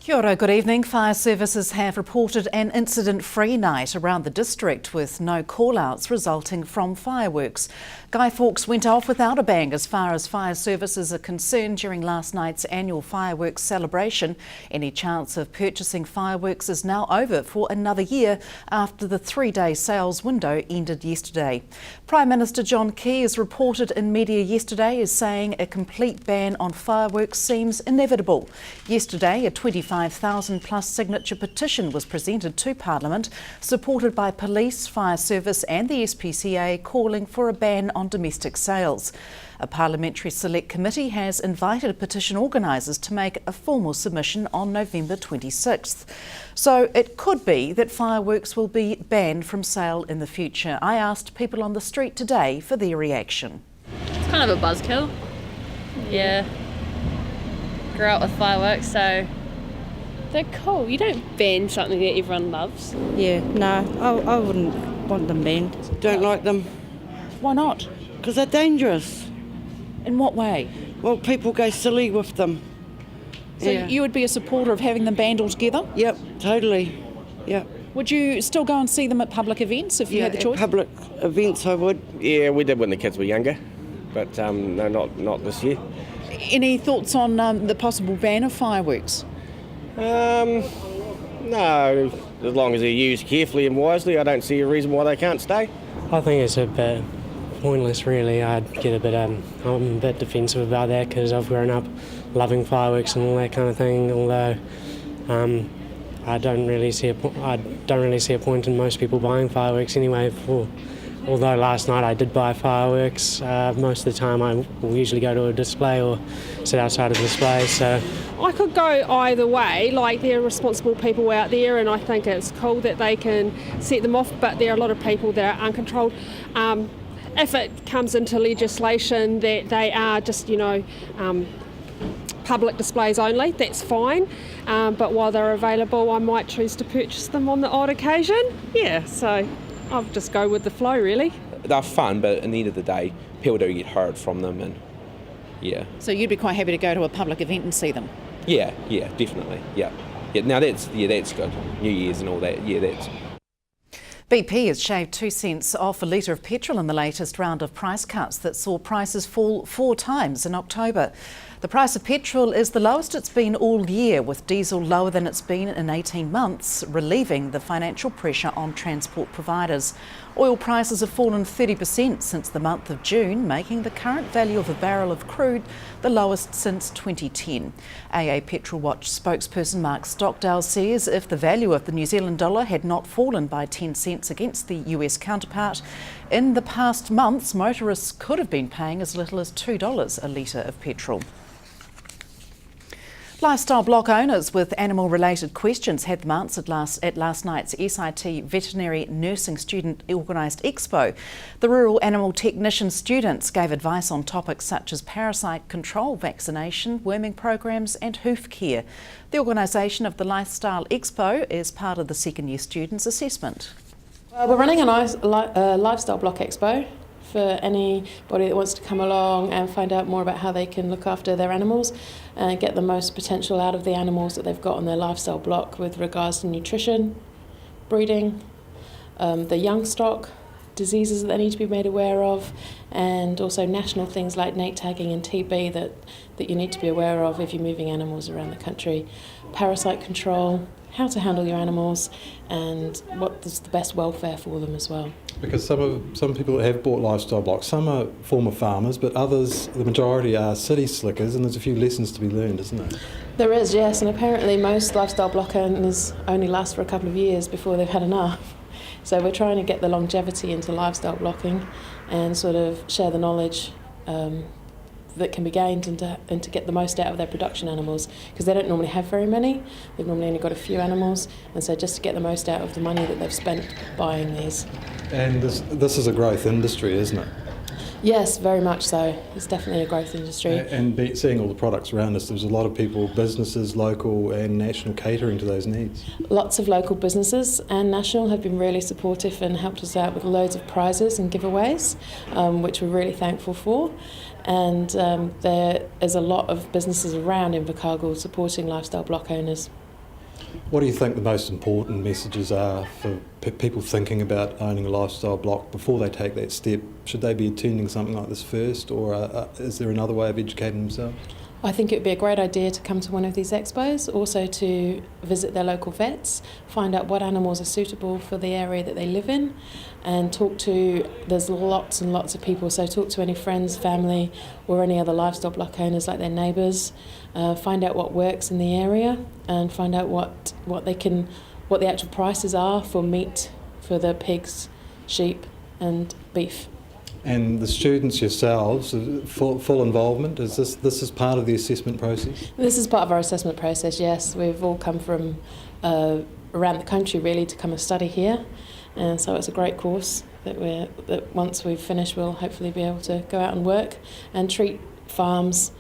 Kia ora, good evening. Fire services have reported an incident-free night around the district with no call-outs resulting from fireworks. Guy Fawkes went off without a bang as far as fire services are concerned during last night's annual fireworks celebration. Any chance of purchasing fireworks is now over for another year after the three-day sales window ended yesterday. Prime Minister John Key reported in media yesterday as saying a complete ban on fireworks seems inevitable. Yesterday, a 25,000 plus signature petition was presented to Parliament, supported by police, fire service and the SPCA, calling for a ban on domestic sales. A parliamentary select committee has invited petition organisers to make a formal submission on November 26th. So it could be that fireworks will be banned from sale in the future. I asked people on the street today for their reaction. It's kind of a buzzkill. Yeah. Grew up with fireworks, so they're cool. You don't ban something that everyone loves. Yeah, no, I wouldn't want them banned. Don't like them Why not? because they're dangerous. In what way? Well, people go silly with them. So you would be a supporter of having them banned altogether? Yep, totally. Yep. Would you still go and see them at public events if you had the choice? At public events I would. Yeah, we did when the kids were younger, but no, not this year. Any thoughts on the possible ban of fireworks? No, as long as they're used carefully and wisely, I don't see a reason why they can't stay. I think it's a bit pointless, really. I'd get a bit, I'm a bit defensive about that because I've grown up loving fireworks and all that kind of thing. Although I don't really see a point in most people buying fireworks anyway. Although last night I did buy fireworks, most of the time I will usually go to a display or sit outside a display. So I could go either way. Like, there are responsible people out there, and I think it's cool that they can set them off, but there are a lot of people that are uncontrolled. If it comes into legislation that they are just, public displays only, that's fine. But while they're available, I might choose to purchase them on the odd occasion. Yeah, so I'll just go with the flow, really. They're fun, but at the end of the day, people do get hurt from them, and yeah. So you'd be quite happy to go to a public event and see them? Yeah, definitely, yeah. Now that's good. New Year's and all that, yeah, that's... BP has shaved 2 cents off a litre of petrol in the latest round of price cuts that saw prices fall 4 times in October. The price of petrol is the lowest it's been all year, with diesel lower than it's been in 18 months, relieving the financial pressure on transport providers. Oil prices have fallen 30% since the month of June, making the current value of a barrel of crude the lowest since 2010. AA Petrol Watch spokesperson Mark Stockdale says if the value of the New Zealand dollar had not fallen by 10 cents against the US counterpart, in the past months motorists could have been paying as little as $2 a litre of petrol. Lifestyle block owners with animal-related questions had them answered at last night's SIT Veterinary Nursing Student Organised Expo. The rural animal technician students gave advice on topics such as parasite control, vaccination, worming programs and hoof care. The organisation of the Lifestyle Expo is part of the second-year students' assessment. We're running a lifestyle block expo for anybody that wants to come along and find out more about how they can look after their animals and get the most potential out of the animals that they've got on their lifestyle block with regards to nutrition, breeding, the young stock, diseases that they need to be made aware of, and also national things like NATE tagging and TB that you need to be aware of if you're moving animals around the country, parasite control, how to handle your animals, and what is the best welfare for them as well. Because some people have bought lifestyle blocks, some are former farmers, but others, the majority are city slickers, and there's a few lessons to be learned, isn't there? There is, yes, and apparently most lifestyle block owners only last for a couple of years before they've had enough. So we're trying to get the longevity into lifestyle blocking and sort of share the knowledge that can be gained and to get the most out of their production animals, because they don't normally have very many. They've normally only got a few animals, and so just to get the most out of the money that they've spent buying these. And this is a growth industry, isn't it? Yes, very much so. It's definitely a growth industry. And seeing all the products around us, there's a lot of people, businesses, local and national, catering to those needs. Lots of local businesses and national have been really supportive and helped us out with loads of prizes and giveaways, which we're really thankful for. And there is a lot of businesses around Invercargill supporting lifestyle block owners. What do you think the most important messages are for people thinking about owning a lifestyle block before they take that step? Should they be attending something like this first, or is there another way of educating themselves? I think it would be a great idea to come to one of these expos, also to visit their local vets, find out what animals are suitable for the area that they live in, and there's lots and lots of people, so talk to any friends, family, or any other livestock block owners like their neighbours, find out what works in the area, and find out what the actual prices are for meat for the pigs, sheep and beef. And the students yourselves, full involvement, this is part of the assessment process? This is part of our assessment process, yes. We've all come from around the country really to come and study here, and so it's a great course that once we've finished we'll hopefully be able to go out and work and treat farms,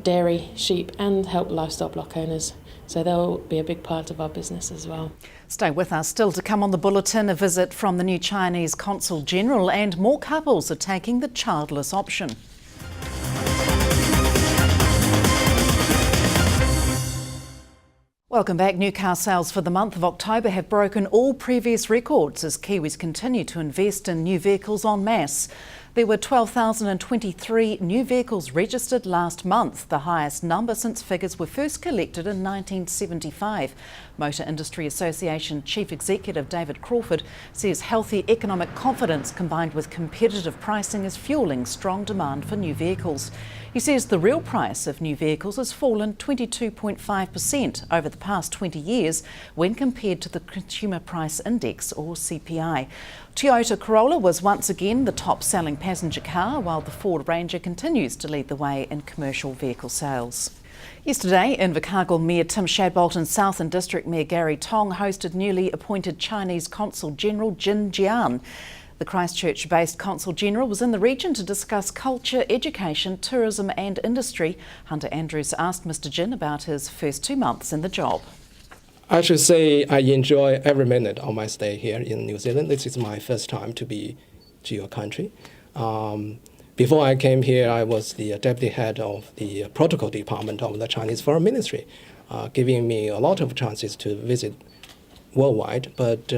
dairy, sheep and help livestock block owners. So they'll be a big part of our business as well. Stay with us. Still to come on the bulletin, a visit from the new Chinese Consul General, and more couples are taking the childless option. Welcome back. New car sales for the month of October have broken all previous records as Kiwis continue to invest in new vehicles en masse. There were 12,023 new vehicles registered last month, the highest number since figures were first collected in 1975. Motor Industry Association Chief Executive David Crawford says healthy economic confidence combined with competitive pricing is fuelling strong demand for new vehicles. He says the real price of new vehicles has fallen 22.5% over the past 20 years when compared to the Consumer Price Index or CPI. Toyota Corolla was once again the top-selling passenger car, while the Ford Ranger continues to lead the way in commercial vehicle sales. Yesterday, Invercargill Mayor Tim Shadbolt and Southland District Mayor Gary Tong hosted newly appointed Chinese Consul General Jin Jian. The Christchurch-based Consul General was in the region to discuss culture, education, tourism and industry. Hunter Andrews asked Mr Jin about his first 2 months in the job. I should say I enjoy every minute of my stay here in New Zealand. This is my first time to be to your country. Before I came here, I was the deputy head of the protocol department of the Chinese Foreign Ministry, giving me a lot of chances to visit worldwide, but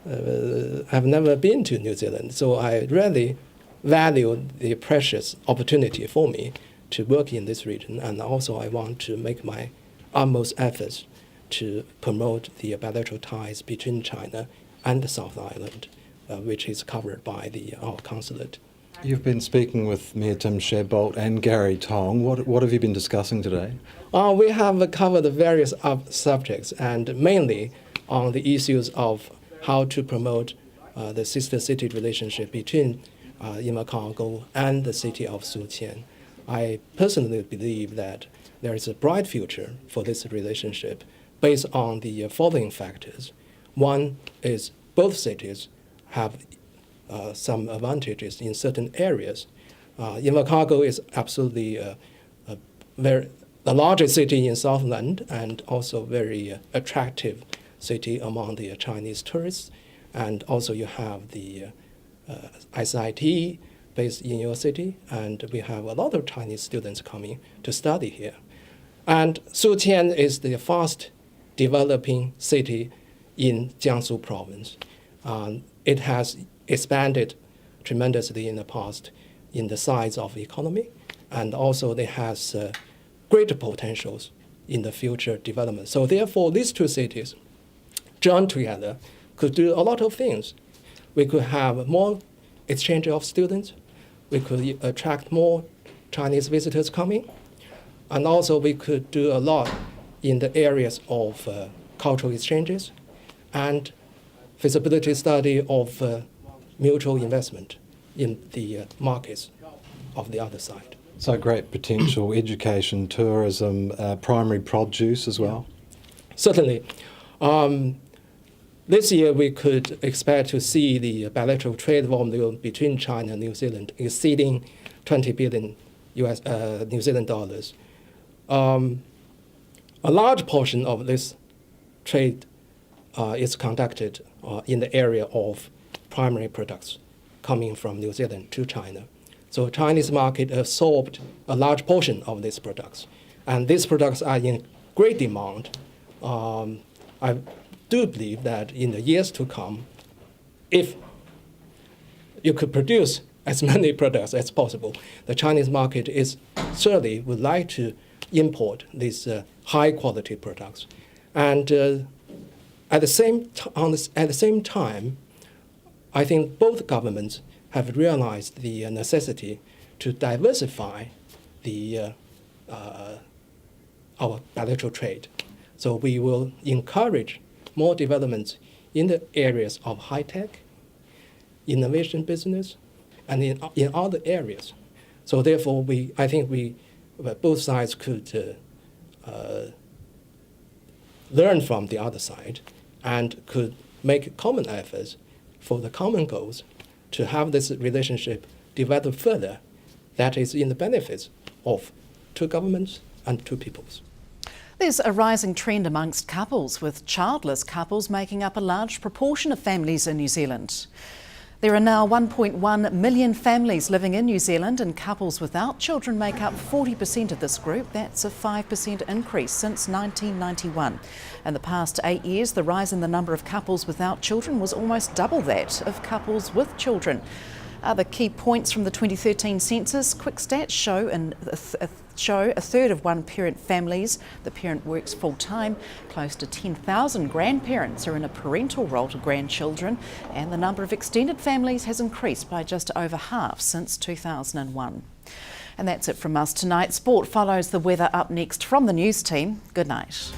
I've never been to New Zealand, so I really value the precious opportunity for me to work in this region, and also I want to make my utmost efforts to promote the bilateral ties between China and the South Island, which is covered by our consulate. You've been speaking with Mayor Tim Shadbolt and Gary Tong. What have you been discussing today? We have covered various subjects, and mainly on the issues of how to promote the sister city relationship between Invercargill and the city of Southland. I personally believe that there is a bright future for this relationship based on the following factors. One is both cities have some advantages in certain areas. Invercargill is absolutely the largest city in Southland and also very attractive city among the Chinese tourists. And also you have the SIT based in your city, and we have a lot of Chinese students coming to study here. And Southland is the fast developing city in Jiangsu province. It has expanded tremendously in the past in the size of the economy, and also it has greater potentials in the future development. So therefore, these two cities joined together could do a lot of things. We could have more exchange of students, we could attract more Chinese visitors coming, and also we could do a lot in the areas of cultural exchanges and feasibility study of mutual investment in the markets of the other side. So great potential, education, tourism, primary produce as well? Certainly. This year we could expect to see the bilateral trade volume between China and New Zealand exceeding 20 billion New Zealand dollars. A large portion of this trade is conducted in the area of primary products coming from New Zealand to China. So Chinese market absorbed a large portion of these products. And these products are in great demand I do believe that in the years to come, if you could produce as many products as possible, the Chinese market certainly would like to import these high quality products. And at the same time, I think both governments have realized the necessity to diversify our bilateral trade. So we will encourage more developments in the areas of high-tech, innovation business, and in other areas. So therefore, I think both sides could learn from the other side and could make common efforts for the common goals to have this relationship develop further that is in the benefits of two governments and two peoples. There's a rising trend amongst couples, with childless couples making up a large proportion of families in New Zealand. There are now 1.1 million families living in New Zealand, and couples without children make up 40% of this group. That's a 5% increase since 1991. In the past 8 years, the rise in the number of couples without children was almost double that of couples with children. Other key points from the 2013 census: quick stats show a third of one-parent families, the parent works full-time, close to 10,000 grandparents are in a parental role to grandchildren, and the number of extended families has increased by just over half since 2001. And that's it from us tonight. Sport follows the weather up next from the news team. Good night.